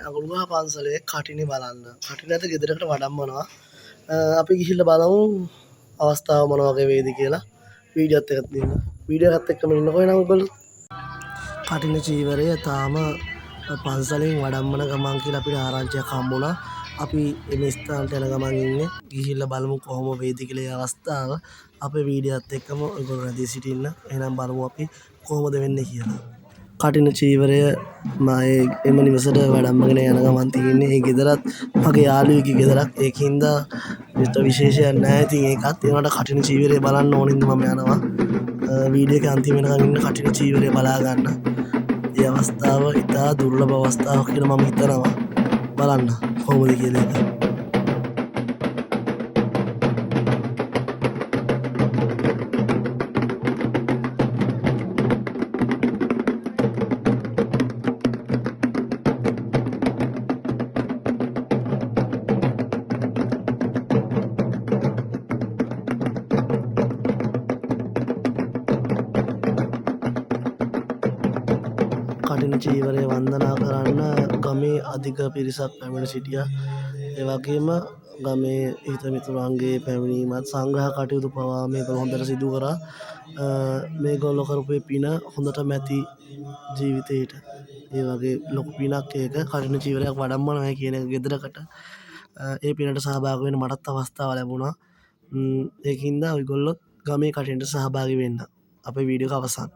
අඟුරුගහ පන්සලේ කටිනේ බලන්න. කටිනේත් ගෙදරකට වඩම්මනවා. අපි ගිහිල්ලා බලමු අවස්ථාව මොන වගේ වේද කියලා. වීඩියෝත් එකක් දෙන්න. වීඩියෝ එකත් එක්කම ඉන්නකෝ එනවා ඔයගොල්ලෝ. කටින චීවරය තාම පන්සලෙන් වඩම්මන ගමන් කියලා අපිට ආරංචියක් හම්බුණා. අපි මේ ස්ථානට යන ගමන් ඉන්නේ. ගිහිල්ලා බලමු කොහොම වේද කියලා ඒ අවස්ථාව. අපේ වීඩියෝත් එක්කම ඔයගොල්ලෝ රැඳී සිටින්න. එහෙනම් බලමු අපි කොහොමද වෙන්නේ කියලා. කටින චීවරය එම නිවසට වඩම්මගෙන යන ගමන් තියෙන්නේ. ඒ ගෙදරත් මගේ යාළුවෙක්ගේ ගෙදරක්. ඒකින්ද විශේෂයක් නැහැ. ඉතින් ඒකත් ඒවට කටින චීවරය බලන්න ඕනින්ද මම යනවා. වීඩියෝ එක අන්තිම වෙනකන් ඉන්න කටින චීවරය බලා ගන්න. ඒ අවස්ථාව ඉතා දුර්ලභ අවස්ථාවක් කියලා මම හිතනවා. බලන්න කොහොමද කියලා එක. කටින චීවරය වන්දනා කරන්න ගමේ අධික පිරිසක් පැමිණ සිටියා. ඒ වගේම ගමේ හිතමිතුරන්ගේ පැමිණීමත් සංග්‍රහ කටයුතු පවා මේගොල්ලෝ හොඳට සිදු කරා. මේගොල්ලෝ කරපු පින හොඳටම ඇති ජීවිතේට. ඒ වගේ ලොකු පිනක් ඒක. කටින චීවරයක් වඩම්මනවා කියන එක ගෙදරකට. ඒ පිනට සහභාගී වෙන්න මටත් අවස්ථාව ලැබුණා. ඒකින්ද ඔයගොල්ලෝ ගමේ කටිනට සහභාගී වෙන්න. අපේ වීඩියෝ එක අවසන්.